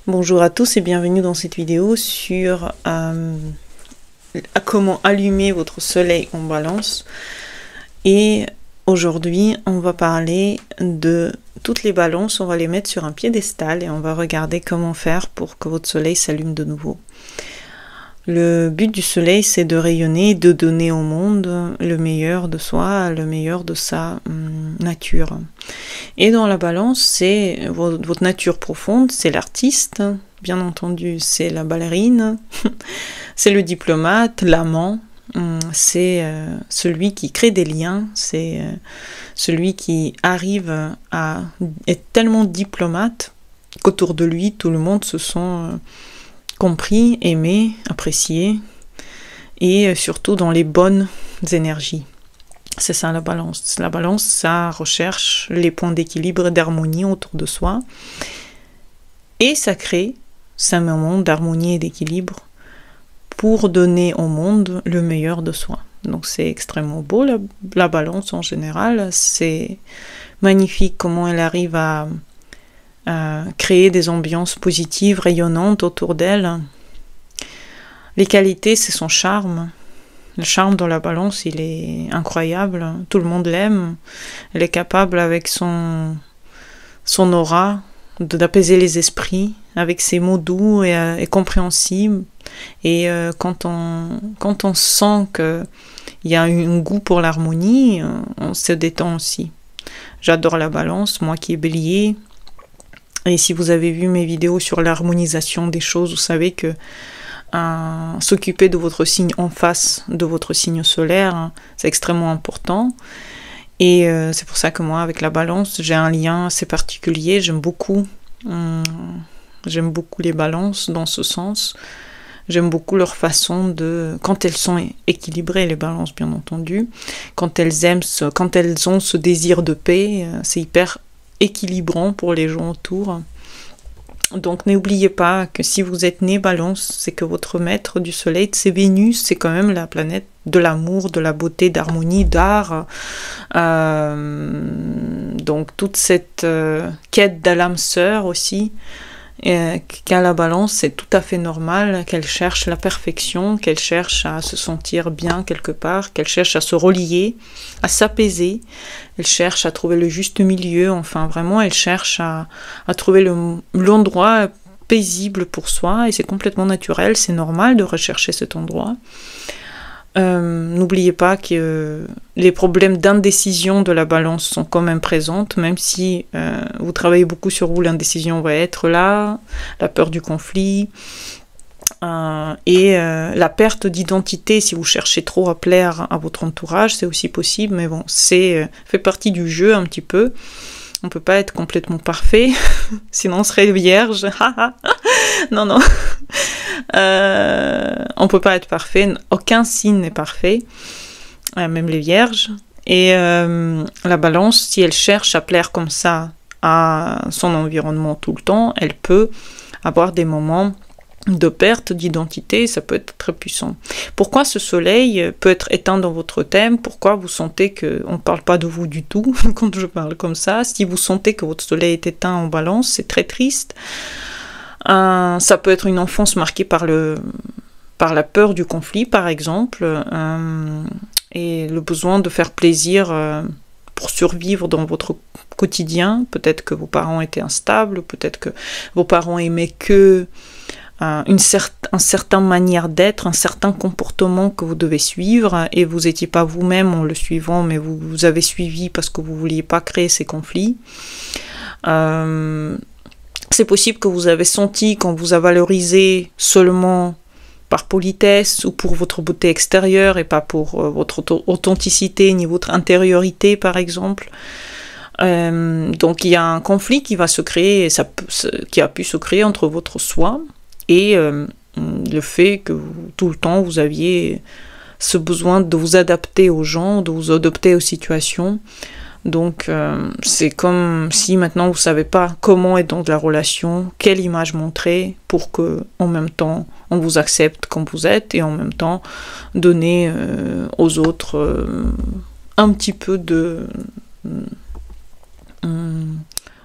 Bonjour à tous et bienvenue dans cette vidéo sur comment allumer votre soleil en balance. Et aujourd'hui, on va parler de toutes les balances, on va les mettre sur un piédestal et on va regarder comment faire pour que votre soleil s'allume de nouveau. Le but du soleil, c'est de rayonner, de donner au monde le meilleur de soi, le meilleur de sa nature. Et dans la balance, c'est votre nature profonde, c'est l'artiste, bien entendu, c'est la ballerine, c'est le diplomate, l'amant, c'est celui qui crée des liens, c'est celui qui arrive à être tellement diplomate qu'autour de lui, tout le monde se sent compris, aimé, apprécié, et surtout dans les bonnes énergies. C'est ça la balance. La balance, ça recherche les points d'équilibre et d'harmonie autour de soi. Et ça crée ce moment d'harmonie et d'équilibre pour donner au monde le meilleur de soi. Donc c'est extrêmement beau, la balance en général. C'est magnifique comment elle arrive à créer des ambiances positives, rayonnantes autour d'elle. Les qualités, c'est son charme. Le charme dans la balance, il est incroyable. Tout le monde l'aime. Elle est capable, avec son aura, d'apaiser les esprits, avec ses mots doux et compréhensibles. Et quand on sent qu'il y a un goût pour l'harmonie, on se détend aussi. J'adore la balance, moi qui est bélier. Et si vous avez vu mes vidéos sur l'harmonisation des choses, vous savez que s'occuper de votre signe en face de votre signe solaire, c'est extrêmement important. Et c'est pour ça que moi, avec la balance, j'ai un lien assez particulier. J'aime beaucoup les balances dans ce sens. J'aime beaucoup leur façon de... Quand elles sont équilibrées, les balances, bien entendu. Quand elles ont ce désir de paix, c'est hyper équilibrant pour les gens autour. Donc n'oubliez pas que si vous êtes né balance, c'est que votre maître du soleil, c'est Vénus, c'est quand même la planète de l'amour, de la beauté, d'harmonie, d'art. Donc toute cette quête de l'âme sœur aussi, qu'à la balance, c'est tout à fait normal qu'elle cherche la perfection, qu'elle cherche à se sentir bien quelque part, qu'elle cherche à se relier, à s'apaiser, elle cherche à trouver le juste milieu, enfin vraiment elle cherche à trouver l'endroit paisible pour soi, et c'est complètement naturel, c'est normal de rechercher cet endroit. N'oubliez pas que les problèmes d'indécision de la balance sont quand même présentes, même si vous travaillez beaucoup sur vous, l'indécision va être là, la peur du conflit, et la perte d'identité, si vous cherchez trop à plaire à votre entourage, c'est aussi possible, mais bon, c'est fait partie du jeu un petit peu. On peut pas être complètement parfait, sinon on serait vierge. Non, non. On peut pas être parfait, aucun signe n'est parfait, même les vierges. Et la balance, si elle cherche à plaire comme ça à son environnement tout le temps, elle peut avoir des moments de perte d'identité, ça peut être très puissant. Pourquoi ce soleil peut être éteint dans votre thème? Pourquoi vous sentez qu'on ne parle pas de vous du tout quand je parle comme ça? Si vous sentez que votre soleil est éteint en balance, c'est très triste. Ça peut être une enfance marquée par la peur du conflit, par exemple, et le besoin de faire plaisir pour survivre dans votre quotidien. Peut-être que vos parents étaient instables, peut-être que vos parents aimaient que une certaine manière d'être, un certain comportement que vous devez suivre, et vous n'étiez pas vous-même en le suivant, mais vous avez suivi parce que vous ne vouliez pas créer ces conflits. C'est possible que vous avez senti qu'on vous a valorisé seulement par politesse ou pour votre beauté extérieure et pas pour votre authenticité ni votre intériorité, par exemple. Donc il y a un conflit qui va se créer, qui a pu se créer entre votre soi et le fait que tout le temps vous aviez ce besoin de vous adapter aux gens, de vous adapter aux situations. Donc c'est comme si maintenant vous ne savez pas comment être dans la relation, quelle image montrer pour que en même temps on vous accepte comme vous êtes et en même temps donner aux autres un petit peu de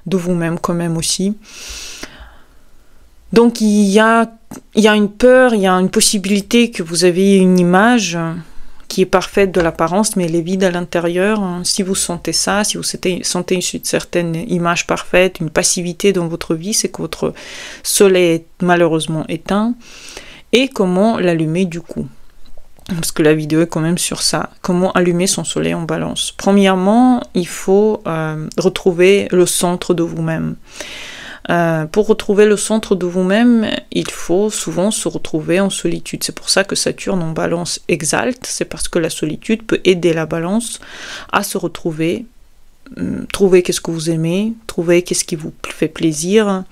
vous-même quand même aussi. Donc il y a une peur, il y a une possibilité que vous avez une image qui est parfaite de l'apparence, mais elle est vide à l'intérieur. Si vous sentez ça, si vous sentez une certaine image parfaite, une passivité dans votre vie, c'est que votre soleil est malheureusement éteint. Et comment l'allumer du coup? Parce que la vidéo est quand même sur ça. Comment allumer son soleil en balance? Premièrement, il faut retrouver le centre de vous-même. Pour retrouver le centre de vous-même, il faut souvent se retrouver en solitude. C'est pour ça que Saturne en balance exalte. C'est parce que la solitude peut aider la balance à se retrouver, trouver qu'est-ce que vous aimez, trouver qu'est-ce qui vous fait plaisir.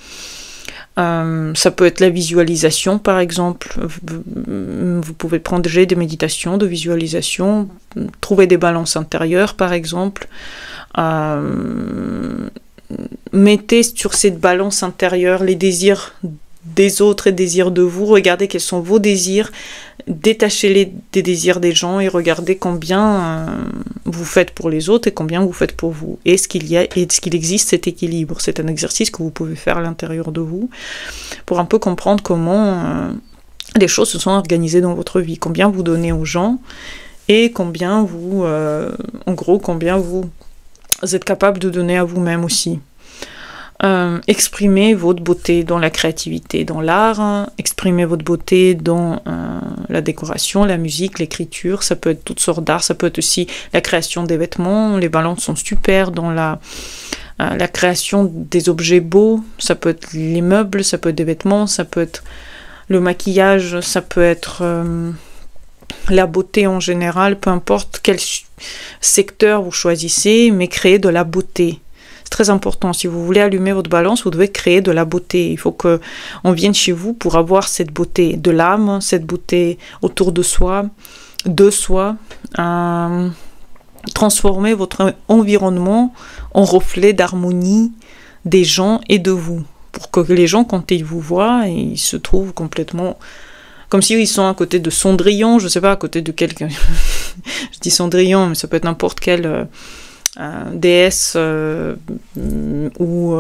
Ça peut être la visualisation, par exemple. Vous pouvez prendre des méditations, de visualisation, trouver des balances intérieures, par exemple. Mettez sur cette balance intérieure les désirs des autres et désirs de vous. Regardez quels sont vos désirs. Détachez-les des désirs des gens et regardez combien vous faites pour les autres et combien vous faites pour vous. Est-ce qu'il existe cet équilibre? C'est un exercice que vous pouvez faire à l'intérieur de vous pour un peu comprendre comment les choses se sont organisées dans votre vie. Combien vous donnez aux gens et combien vous, en gros, combien vous êtes capable de donner à vous-même aussi. Exprimez votre beauté dans la créativité, dans l'art, exprimez votre beauté dans la décoration, la musique, l'écriture, ça peut être toutes sortes d'art, ça peut être aussi la création des vêtements, les balances sont super dans la création des objets beaux, ça peut être les meubles, ça peut être des vêtements, ça peut être le maquillage, ça peut être la beauté en général, peu importe quel secteur vous choisissez, mais créez de la beauté. C'est très important. Si vous voulez allumer votre balance, vous devez créer de la beauté. Il faut qu'on vienne chez vous pour avoir cette beauté de l'âme, cette beauté autour de soi, transformer votre environnement en reflet d'harmonie des gens et de vous. Pour que les gens, quand ils vous voient, ils se trouvent complètement comme s'ils sont à côté de Cendrillon, je sais pas, à côté de quelqu'un. Je dis Cendrillon, mais ça peut être n'importe quelle déesse ou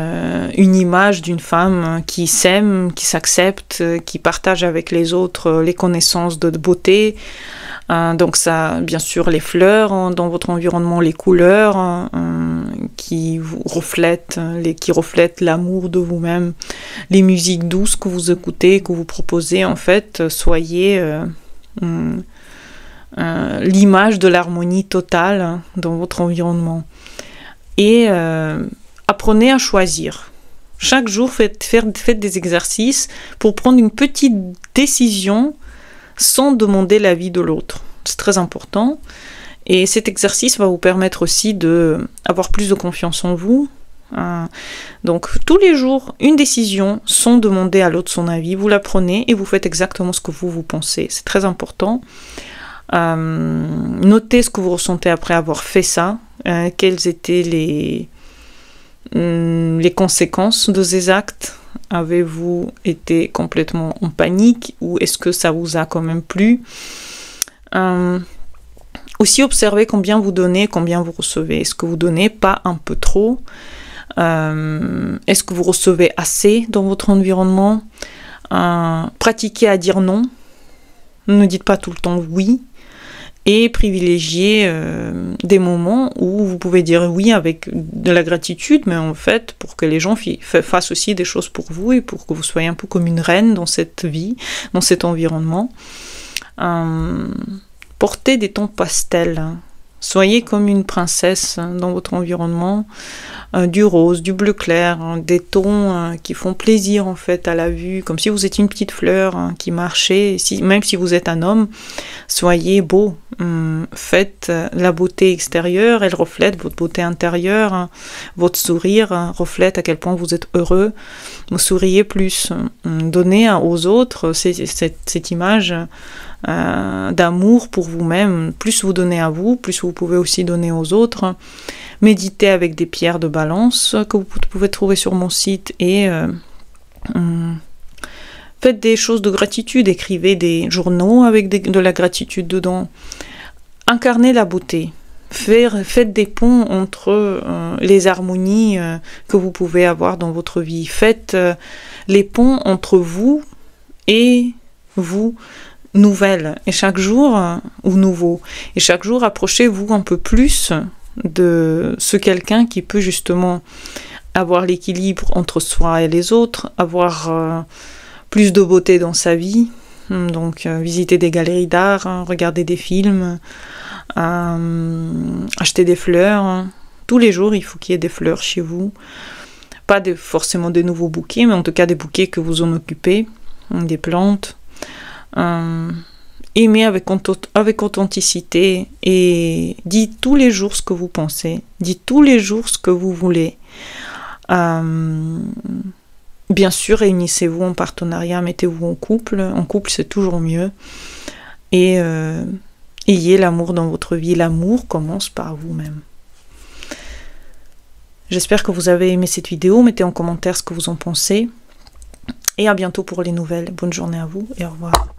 une image d'une femme qui s'aime, qui s'accepte, qui partage avec les autres les connaissances de beauté. Donc ça, bien sûr, les fleurs dans votre environnement, les couleurs qui vous reflètent, qui reflètent l'amour de vous-même, les musiques douces que vous écoutez, que vous proposez, en fait, soyez l'image de l'harmonie totale dans votre environnement. Et apprenez à choisir. Chaque jour, faites des exercices pour prendre une petite décision sans demander l'avis de l'autre. C'est très important. Et cet exercice va vous permettre aussi d'avoir plus de confiance en vous. Donc, tous les jours, une décision sans demander à l'autre son avis. Vous la prenez et vous faites exactement ce que vous pensez. C'est très important. Notez ce que vous ressentez après avoir fait ça. Quelles étaient les conséquences de ces actes? Avez-vous été complètement en panique ou est-ce que ça vous a quand même plu? Aussi observez combien vous donnez, combien vous recevez. Est-ce que vous donnez pas un peu trop? Est-ce que vous recevez assez dans votre environnement? Pratiquez à dire non. Ne dites pas tout le temps oui. Et privilégiez des moments où vous pouvez dire oui avec de la gratitude, mais en fait, pour que les gens fassent aussi des choses pour vous et pour que vous soyez un peu comme une reine dans cette vie, dans cet environnement. Portez des tons pastels. Soyez comme une princesse dans votre environnement, du rose, du bleu clair, des tons qui font plaisir en fait à la vue, comme si vous étiez une petite fleur qui marchait, même si vous êtes un homme, soyez beau, faites la beauté extérieure, elle reflète votre beauté intérieure, votre sourire reflète à quel point vous êtes heureux, vous souriez plus, donnez aux autres cette image d'amour pour vous-même. Plus vous donnez à vous, plus vous pouvez aussi donner aux autres. Méditez avec des pierres de balance que vous pouvez trouver sur mon site et faites des choses de gratitude, écrivez des journaux avec de la gratitude dedans. Incarnez la beauté. Faites des ponts entre les harmonies que vous pouvez avoir dans votre vie. Faites les ponts entre vous et vous nouvelles. Et chaque jour, ou nouveau. Et chaque jour, approchez-vous un peu plus de ce quelqu'un qui peut justement avoir l'équilibre entre soi et les autres, avoir plus de beauté dans sa vie. Donc, visiter des galeries d'art, regarder des films, acheter des fleurs. Tous les jours, il faut qu'il y ait des fleurs chez vous. Pas forcément des nouveaux bouquets, mais en tout cas des bouquets que vous en occupez, des plantes. Aimez avec authenticité et dites tous les jours ce que vous pensez. Dites tous les jours ce que vous voulez. Bien sûr, réunissez-vous en partenariat, mettez-vous en couple. En couple, c'est toujours mieux. Et ayez l'amour dans votre vie. L'amour commence par vous-même. J'espère que vous avez aimé cette vidéo. Mettez en commentaire ce que vous en pensez. Et à bientôt pour les nouvelles. Bonne journée à vous et au revoir.